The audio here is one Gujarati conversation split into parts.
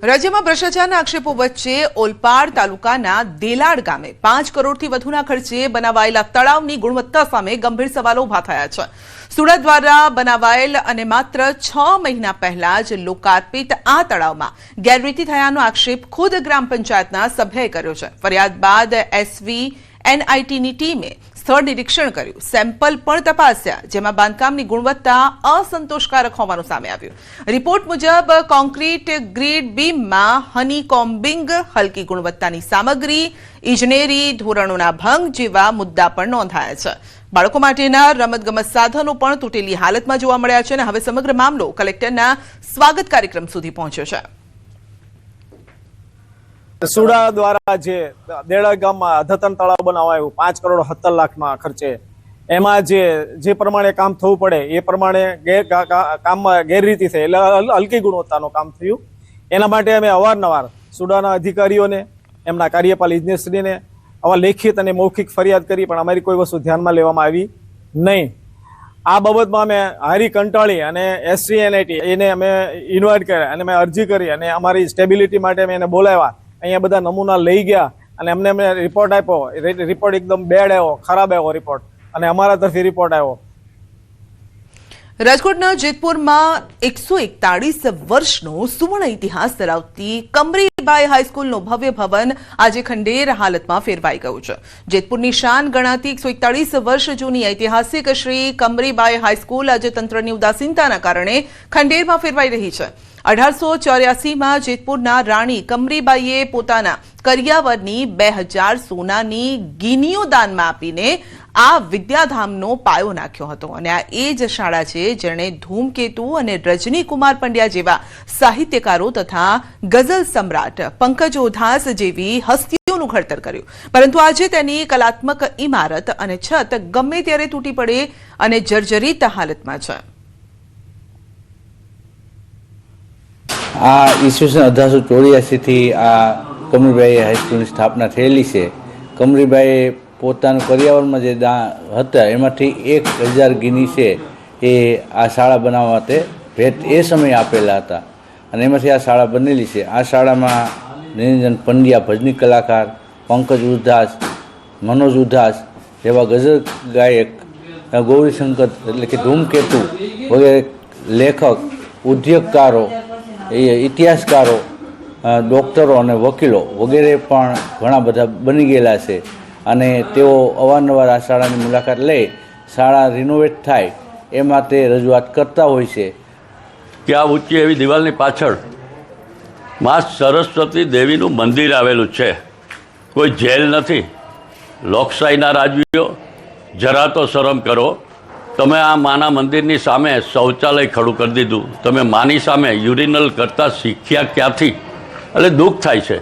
રાજ્યમાં ભ્રષ્ટાચારના આક્ષેપો વચ્ચે ઓલપાડ તાલુકાના દેલાડ ગામે 5 કરોડથી વધુના ખર્ચે બનાવાયેલા તળાવની ગુણવત્તા સામે ગંભીર સવાલો ઉભા થયા છે। સુરત દ્વારા બનાવાયેલ અને માત્ર 6 મહિના પહેલા જ લોકાર્પિત આ તળાવમાં ગેરરીતિ થયાનો આક્ષેપ ખુદ ગ્રામ પંચાયતના સભ્યએ કર્યો છે। ફરિયાદ બાદ SVNITની ટીમે સ્થળ નિરીક્ષણ કર્યું, સેમ્પલ પણ તપાસ્યા, જેમાં બાંધકામની ગુણવત્તા અસંતોષકારક હોવાનું સામે આવ્યું। રિપોર્ટ મુજબ કોન્ક્રીટ ગ્રીડ બીમમાં હની કોમ્બિંગ, હલકી ગુણવત્તાની સામગ્રી, ઇજનેરી ધોરણોના ભંગ જેવા મુદ્દા પણ નોંધાયા છે। બાળકો માટેના રમતગમત સાધનો પણ તૂટેલી હાલતમાં જોવા મળ્યા છે અને હવે સમગ્ર મામલો કલેક્ટરના સ્વાગત કાર્યક્રમ સુધી પહોંચ્યો છે। સુડા દ્વારા જે દેડા ગામમાં અદ્યતન તળાવ બનાવાયું 5 કરોડ 70 લાખના ખર્ચે, એમાં જે પ્રમાણે કામ થવું પડે એ પ્રમાણે કામમાં ગેરરીતિ થઈ, એટલે હલકી ગુણવત્તાનું કામ થયું। એના માટે અમે અવારનવાર સુડાના અધિકારીઓને, એમના કાર્યપાલ ઇજનેરશ્રીને આવા લેખિત અને મૌખિક ફરિયાદ કરી, પણ અમારી કોઈ વસ્તુ ધ્યાનમાં લેવામાં આવી નહીં। આ બાબતમાં અમે હારી કંટાળી અને SVNIT એને અમે ઇન્વાઇટ કર્યા અને અમે અરજી કરી અને અમારી સ્ટેબિલિટી માટે અમે એને બોલાવ્યા। અહીંયા બધા નમૂના લઈ ગયા અને અમને રિપોર્ટ આપ્યો। રિપોર્ટ એકદમ બેડ આવ્યો, ખરાબ આવ્યો રિપોર્ટ, અને અમારા તરફથી રિપોર્ટ આવ્યો। રાજકોટના જેતપુરમાં 141 વર્ષનો સુવર્ણ ઇતિહાસ ધરાવતી કમરીબાઈ હાઈસ્કૂલનું ભવ્ય ભવન આજે ખંડેર હાલતમાં ફેરવાઈ ગયું છે। જેતપુરની શાન ગણાતી 141 વર્ષ જૂની ઐતિહાસિક શ્રી કમરીબાઈ હાઈસ્કૂલ આજે તંત્રની ઉદાસીનતાના કારણે ખંડેરમાં ફેરવાઈ રહી છે। 1884માં જેતપુરના રાણી કમરીબાઈએ પોતાના કરિયાવરની 2000 સોનાની ગીનીઓ દાનમાં આપીને આ વિદ્યાધામનો પાયો નાખ્યો હતો અને આ એ જ શાળા છે જેણે ધૂમકેતુ અને રજની કુમાર પંડ્યા જેવા સાહિત્યકારો તથા ગઝલ સમ્રાટ પંકજ ઓધાસ જેવી હસ્તીઓનું ઘડતર કર્યું, પરંતુ આજે તેની કલાત્મક ઇમારત અને છત ગમે ત્યારે તૂટી પડે અને જર્જરિત હાલતમાં છે। આ ઈસવીસન 1884થી આ કમરીબાઈ હાઈસ્કૂલની સ્થાપના થયેલી છે। કમરીબાઈએ પોતાનું કરિયાવરમાં જે હતા એમાંથી 1000 ગીની છે એ આ શાળા બનાવવા માટે ભેટ એ સમયે આપેલા હતા અને એમાંથી આ શાળા બનેલી છે। આ શાળામાં નિરંજન પંડ્યા ભજની કલાકાર, પંકજ ઉધાસ, મનોજ ઉધાસ જેવા ગઝલ ગાયક, ગૌરીશંકર એટલે કે ધૂમકેતુ વગેરે લેખક, ઉદ્યોગકારો, ઇતિહાસકારો, ડૉક્ટરો અને વકીલો વગેરે પણ ઘણા બધા બની ગયેલા છે અને તેઓ અવારનવાર આ શાળાની મુલાકાત લઈ શાળા રિનોવેટ થાય એ માટે રજૂઆત કરતા હોય છે। કે આ ઊંચી એવી દિવાલની પાછળ મા સરસ્વતી દેવીનું મંદિર આવેલું છે। કોઈ જેલ નથી। લોકશાહીના રાજવીઓ, જરા તો શરમ કરો। તમે આ માના મંદિરની સામે શૌચાલય ખડું કરી દીધું। તમે માની સામે યુરિનલ કરતાં શીખ્યા ક્યાંથી? એટલે દુઃખ થાય છે।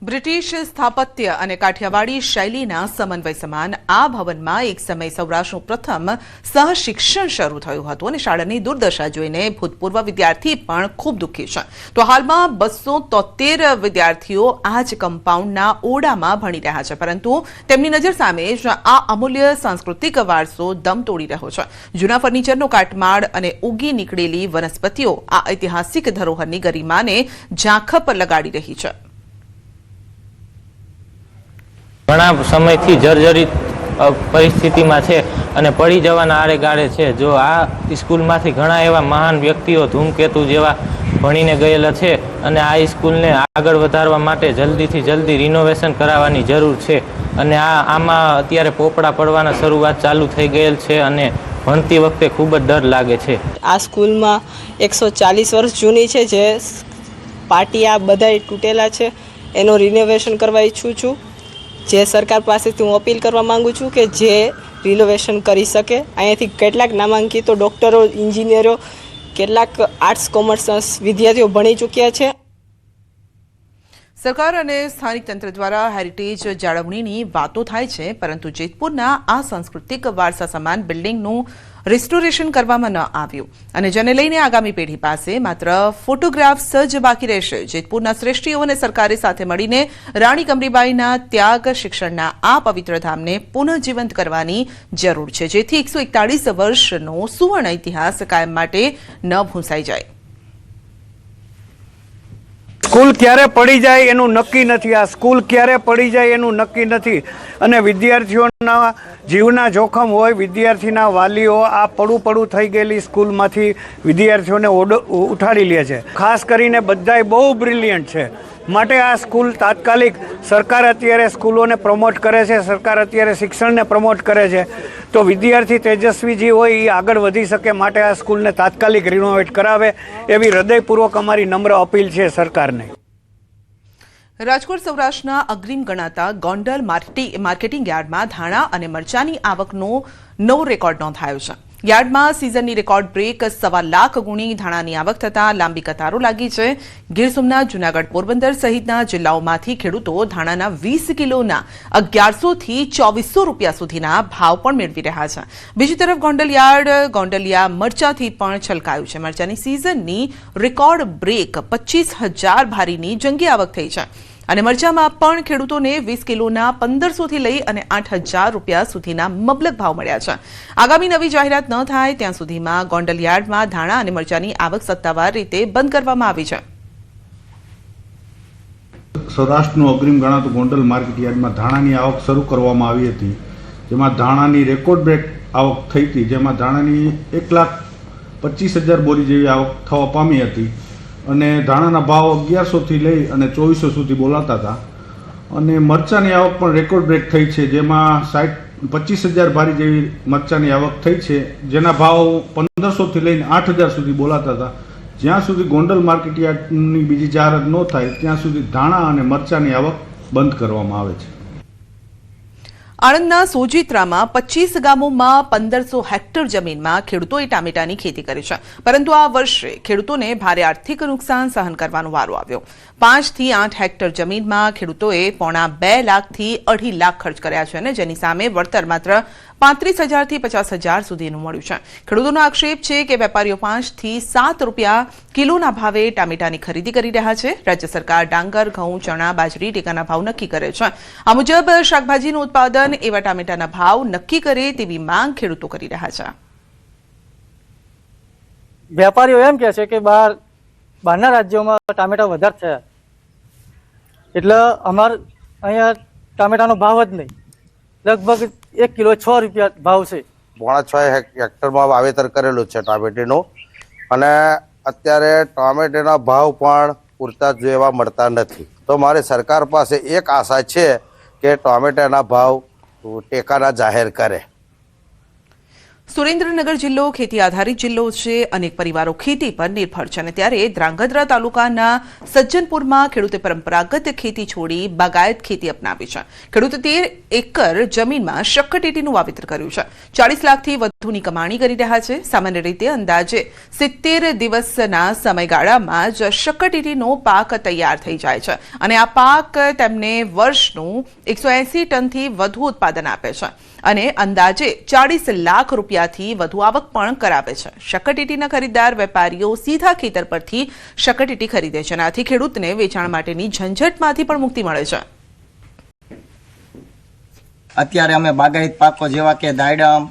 બ્રિટિશ સ્થાપત્ય અને કાઠિયાવાડી શૈલીના સમન્વય સમાન આ ભવનમાં એક સમય સૌરાષ્ટ્રનું પ્રથમ સહશિક્ષણ શરૂ થયું હતું અને શાળાની દુર્દશા જોઈને ભૂતપૂર્વ વિદ્યાર્થી પણ ખૂબ દુઃખી છે। તો હાલમાં 273 વિદ્યાર્થીઓ આ જ કમ્પાઉન્ડના ઓરડામાં ભણી રહ્યા છે, પરંતુ તેમની નજર સામે જ આ અમૂલ્ય સાંસ્કૃતિક વારસો દમ તોડી રહ્યો છે। જૂના ફર્નિચરનો કાટમાળ અને ઉગી નીકળેલી વનસ્પતિઓ આ ઐતિહાસિક ધરોહરની ગરિમાને ઝાંખપ લગાડી રહી છે। ઘણા સમયથી જર્જરિત પરિસ્થિતિમાં છે અને પડી જવાના આડે ગાળે છે। જો આ સ્કૂલમાંથી ઘણા એવા મહાન વ્યક્તિઓ ધૂમકેતુ જેવા ભણીને ગયેલા છે અને આ સ્કૂલને આગળ વધારવા માટે જલ્દીથી જલ્દી રિનોવેશન કરાવવાની જરૂર છે અને આમાં અત્યારે પોપડા પડવાના શરૂઆત ચાલુ થઈ ગયેલ છે અને ભણતી વખતે ખૂબ જ ડર લાગે છે। આ સ્કૂલમાં 140 વર્ષ જૂની છે, જે પાટિયા બધાય તૂટેલા છે, એનો રિનોવેશન કરવા ઈચ્છું છું। જે સરકાર પાસેથી હું અપીલ કરવા માંગુ છું કે જે રિનોવેશન કરી શકે। અહીંયાથી કેટલાક નામાંકિતો ડૉક્ટરો, એન્જિનિયરો, કેટલાક આર્ટ્સ કોમર્સના વિદ્યાર્થીઓ ભણી ચૂક્યા છે। સરકાર અને સ્થાનિક તંત્ર દ્વારા હેરિટેજ જાળવણીની વાતો થાય છે, પરંતુ જેતપુરના આ સાંસ્કૃતિક વારસા સમાન બિલ્ડિંગનું રિસ્ટોરેશન કરવામાં ન આવ્યું અને જેને લઈને આગામી પેઢી પાસે માત્ર ફોટોગ્રાફ્સ જ બાકી રહેશે। જેતપુરના શ્રેષ્ઠીઓ અને સરકારે સાથે મળીને રાણી કમરીબાઈના ત્યાગ, શિક્ષણના આ પવિત્ર ધામને પુનઃજીવંત કરવાની જરૂર છે, જેથી 141 વર્ષનો સુવર્ણ ઇતિહાસ કાયમ માટે ન ભૂંસાઈ જાય। સ્કૂલ ક્યારે પડી જાય એનું નક્કી નથી. આ સ્કૂલ ક્યારે પડી જાય એનું નક્કી નથી અને વિદ્યાર્થીઓના જીવના જોખમ હોય. વિદ્યાર્થીના વાલીઓ આ પડું થઈ ગયેલી સ્કૂલમાંથી વિદ્યાર્થીઓને ઉઠાડી લે છે. ખાસ કરીને બધાય બહુ બ્રિલિયન્ટ છે, માટે આ સ્કૂલ તાત્કાલિક સરકાર અત્યારે સ્કૂલોને પ્રમોટ કરે છે, સરકાર અત્યારે શિક્ષણને પ્રમોટ કરે છે, તો વિદ્યાર્થી તેજસ્વી જે હોય એ આગળ વધી શકે. માટે આ સ્કૂલને તાત્કાલિક રિનોવેટ કરાવે એવી હૃદયપૂર્વક અમારી નમ્ર અપીલ છે સરકારને. રાજકોટ સૌરાષ્ટ્રના અગ્રીમ ગણાતા ગોંડલ માર્કેટિંગ યાર્ડમાં ધાણા અને મરચાની આવકનો નવો રેકોર્ડ નોંધાયો છે. યાર્ડમાં સિઝનની રેકોર્ડ બ્રેક 1.25 લાખ ગુણી ધાણાની આવક થતાં લાંબી કતારો લાગી છે. ગીર સોમનાથ, જૂનાગઢ, પોરબંદર સહિતના જિલ્લાઓમાંથી ખેડૂતો ધાણાના 20 કિલોના 1100 થી 2400 રૂપિયા સુધીના ભાવ પણ મેળવી રહ્યા છે. બીજી તરફ ગોંડલ યાર્ડ ગોંડલિયા મરચાથી પણ છલકાયું છે. મરચાની સિઝનની રેકોર્ડ બ્રેક 25,000 ભારીની જંગી આવક થઈ છે અને મરચામાં પણ ખેડૂતોને 20 કિલોના 1500 થી લઈ અને 8,000 રૂપિયા સુધીના મબલક ભાવ મળ્યા છે. આગામી નવી જાહેરાત ન થાય ત્યાં સુધીમાં ગોંડલ યાર્ડમાં ધાણા અને મરચાની આવક સત્તાવાર રીતે બંધ કરવામાં આવી છે. સૌરાષ્ટ્રનું અગ્રીમ ગણાતું ગોંડલ માર્કેટ યાર્ડમાં ધાણાની આવક શરૂ કરવામાં આવી હતી, જેમાં ધાણાની રેકોર્ડ બ્રેક આવક થઈ હતી, જેમાં ધાણાની 1,25,000 બોરી જેવી આવક થવા પામી હતી અને ધાણાના ભાવ 1100 થી લઈ અને 2400 સુધી બોલાતા હતા. અને મરચાની આવક પણ રેકોર્ડ બ્રેક થઈ છે, જેમાં 25,000 ભારી જેવી મરચાની આવક થઈ છે, જેના ભાવ 1500 થી લઈને 8,000 સુધી બોલાતા હતા. જ્યાં સુધી ગોંડલ માર્કેટ યાર્ડની બીજી જાહેરાત ન થાય ત્યાં સુધી ધાણા અને મરચાની આવક બંધ કરવામાં આવે છે. આણંદના સોજિત્રામાં 25 ગામોમાં 1500 હેક્ટર જમીનમાં ખેડૂતોએ ટામેટાની ખેતી કરી છે, પરંતુ આ વર્ષે ખેડૂતોને ભારે આર્થિક નુકસાન સહન કરવાનો વારો આવ્યો. 5 થી 8 હેક્ટર જમીનમાં ખેડૂતોએ 2.5 લાખથી 2.5 લાખ ખર્ચ કર્યા છે અને જેની સામે વળતર માત્ર 35,000 થી 50,000 સુધીનું મળ્યું છે. ખેડૂતોનો આક્ષેપ છે કે વેપારીઓ 5 થી 7 રૂપિયા કિલોના ભાવે ટામેટાની ખરીદી કરી રહ્યા છે. રાજ્ય સરકાર ડાંગર, ઘઉં, ચણા, બાજરી ટેકાના ભાવ નક્કી કરે છે. આ મુજબ શાકભાજીનું ઉત્પાદન એવા ટામેટાના ભાવ નક્કી કરે તેવી માંગ ખેડૂતો કરી રહ્યા છે. વેપારીઓ એમ કહે છે કે બહારના રાજ્યોમાં ટામેટા વધારે છે, એટલે અમારે અહીંયા ટામેટાનો ભાવ જ નહીં. લગભગ 1 કિલો 6 રૂપિયા ભાવ છે. 6.5 હેક્ટરમાં વાવેતર કરેલું છે ટામેટીનું, અને અત્યારે ટામેટીના ભાવ પણ પૂરતા જેવા મળતા નથી. તો મારે સરકાર પાસે એક આશા છે કે ટામેટાના ભાવ ટેકાના જાહેર કરે. સુરેન્દ્રનગર જિલ્લો ખેતી આધારિત જિલ્લો છે. અનેક પરિવારો ખેતી પર નિર્ભર છે અને ત્યારે ધ્રાંગધ્રા તાલુકાના સજ્જનપુરમાં ખેડૂતે પરંપરાગત ખેતી છોડી બાગાયત ખેતી અપનાવી છે. ખેડૂતે 13 એકર જમીનમાં શક્કરટેટીનું વાવેતર કર્યું છે. 40 લાખથી વધુની કમાણી કરી રહ્યા છે. સામાન્ય રીતે અંદાજે 70 દિવસના સમયગાળામાં જ શક્કરટેટીનો પાક તૈયાર થઈ જાય છે અને આ પાક તેમને વર્ષનું 180 ટનથી વધુ ઉત્પાદન આપે છે અને અંદાજે 40 લાખ રૂપિયાથી વધુ આવક પણ કરાવે છે. શક્કરટેટીના ખરીદદાર વેપારીઓ સીધા ખેતર પરથી શક્કરટેટી ખરીદે છે. આથી ખેડૂતને વેચાણ માટેની ઝંઝટમાંથી પણ મુક્તિ મળે છે. અત્યારે અમે બાગાયત પાકો જેવા કે દાડમ,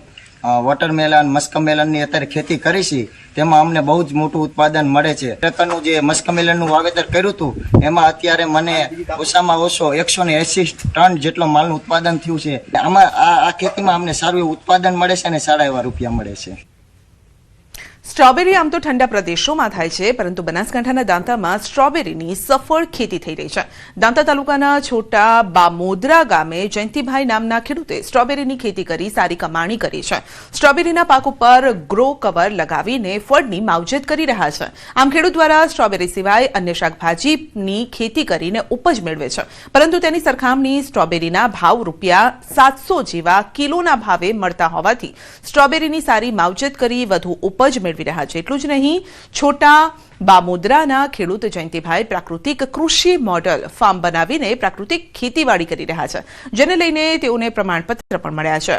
વોટરમેલન, મસ્કમેલનની અત્યારે ખેતી કરી છે, તેમાં અમને બહુ જ મોટું ઉત્પાદન મળે છે. પ્રકારનું જે મસ્કમેલનનું વાવેતર કર્યું હતું એમાં અત્યારે મને ઓછામાં ઓછો 180 ટન જેટલો માલનું ઉત્પાદન થયું છે. આમાં આ ખેતીમાં અમને સારું એવું ઉત્પાદન મળે છે અને સારા એવા રૂપિયા મળે છે. સ્ટ્રોબેરી આમ તો ઠંડા પ્રદેશોમાં થાય છે, પરંતુ બનાસકાંઠાના દાંતામાં સ્ટ્રોબેરીની સફળ ખેતી થઈ રહી છે. દાંતા તાલુકાના છોટા બામોદરા ગામે જયંતિભાઈ નામના ખેડૂતે સ્ટ્રોબેરીની ખેતી કરી સારી કમાણી કરી છે. સ્ટ્રોબેરીના પાક ઉપર ગ્રો કવર લગાવીને ફળની માવજત કરી રહ્યા છે. આમ ખેડૂત દ્વારા સ્ટ્રોબેરી સિવાય અન્ય શાકભાજીની ખેતી કરીને ઉપજ મેળવે છે, પરંતુ તેની સરખામણી સ્ટ્રોબેરીના ભાવ ₹700 જેવા કિલોના ભાવે મળતા હોવાથી સ્ટ્રોબેરીની સારી માવજત કરી વધુ ઉપજ મેળવી રહ્યા છે. એટલું જ નહીં, છોટા બામોદરાના ખેડૂત જયંતિભાઈ પ્રાકૃતિક કૃષિ મોડલ ફાર્મ બનાવીને પ્રાકૃતિક ખેતીવાડી કરી રહ્યા છે, જેને લઈને તેઓને પ્રમાણપત્ર પણ મળ્યા છે.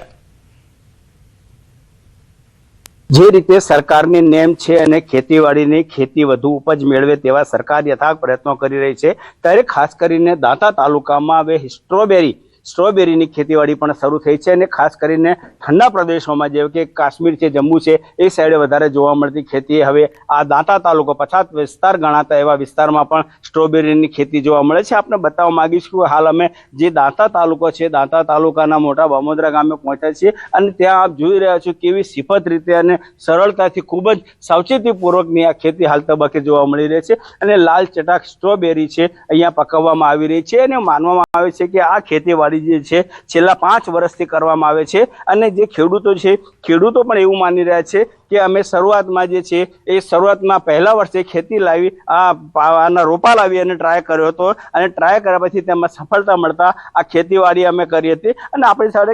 જે રીતે સરકારની નેમ છે અને ખેતીવાડીની ખેતી વધુ ઉપજ મેળવે તેવા સરકાર યથાર્થ પ્રયત્નો કરી રહી છે, ત્યારે ખાસ કરીને દાંતા તાલુકામાં હવે સ્ટ્રોબેરી સ્ટ્રોબેરીની ખેતીવાડી પણ શરૂ થઈ છે અને ખાસ કરીને ઠંડા પ્રદેશોમાં જેવું કે કાશ્મીર છે, જમ્મુ છે, એ સાઈડે વધારે જોવા મળતી ખેતી હવે આ દાંતા તાલુકો પછાત વિસ્તાર ગણાતા એવા વિસ્તારમાં પણ સ્ટ્રોબેરીની ખેતી જોવા મળે છે. આપણે બતાવવા માંગીશું હાલ અમે જે દાંતા તાલુકો છે, દાંતા તાલુકાના મોટા બામોદરા ગામે પહોંચ્યા છીએ અને ત્યાં આપ જોઈ રહ્યા છો કેવી સિફત રીતે અને સરળતાથી ખૂબ જ સાવચેતીપૂર્વકની આ ખેતી હાલ તબક્કે જોવા મળી રહી છે. અને લાલ ચટાક સ્ટ્રોબેરી છે અહીંયા પકવવામાં આવી રહી છે અને માનવામાં આવે છે કે આ ખેતીવાડી જે છે છેલ્લા 5 વર્ષથી કરવામાં આવે છે. અને જે ખેડૂતો છે, ખેડૂતો પણ એવું માની રહ્યા છે કે અમે શરૂઆતમાં જે છે એ શરૂઆતમાં પહેલા વર્ષે ખેતી લાવી આના રોપા લાવી અને ટ્રાય કર્યો હતો અને ટ્રાય કર્યા પછી તેમાં સફળતા મળતા આ ખેતીવાડી અમે કરી હતી. અને આપણી સાથે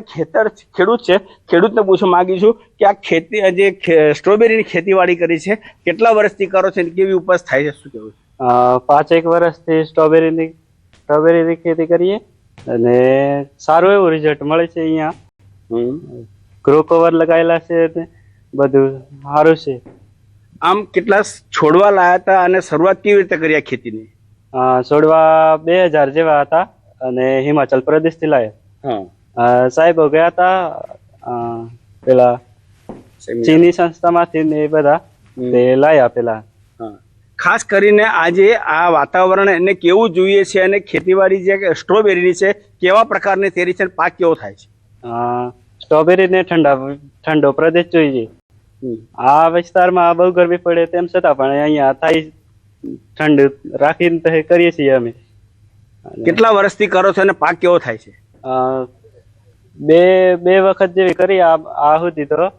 ખેડૂત છે, ખેડૂતને પૂછવા માંગીશું કે આ ખેતી જે સ્ટ્રોબેરીની ખેતીવાડી કરી છે કેટલા વર્ષથી કરો છો અને કેવી ઉપજ થાય છે, શું કહેવું? 5-1 વર્ષથી સ્ટ્રોબેરીની ખેતી કરીએ અને સારું એવું રિઝલ્ટ મળે છે. અહીંયા ગ્રો કવર લગાવેલા છે, બધું સારું છે. આમ કેટલા છોડવા લાયા હતા અને શરૂઆત કેવી રીતે કરી આ ખેતીની? છોડવા 2000 જેવા હતા અને હિમાચલ પ્રદેશથી લાયા. સાહેબો ગયા હતા પેલા ચીની સંસ્થામાંથી ને એ બધા તે લાયા પેલા. ખાસ કરીને આજે આ વાતાવરણ એને કેવું જોઈએ છે અને ખેતીવાડી જે સ્ટ્રોબેરીની છે કેવા પ્રકારની તેરી છે, પાક કેવો થાય છે? સ્ટ્રોબેરીને ઠંડો પ્રદેશ જોઈએ. આ વિસ્તારમાં બહુ ગરમી પડે તેમ છતાં પણ અહીંયા થાય ઠંડ રાખીને કરીએ છીએ અમે. કેટલા વર્ષથી કરો છો અને પાક કેવો થાય છે? બે વખત જેવી કરી આ સુધી તો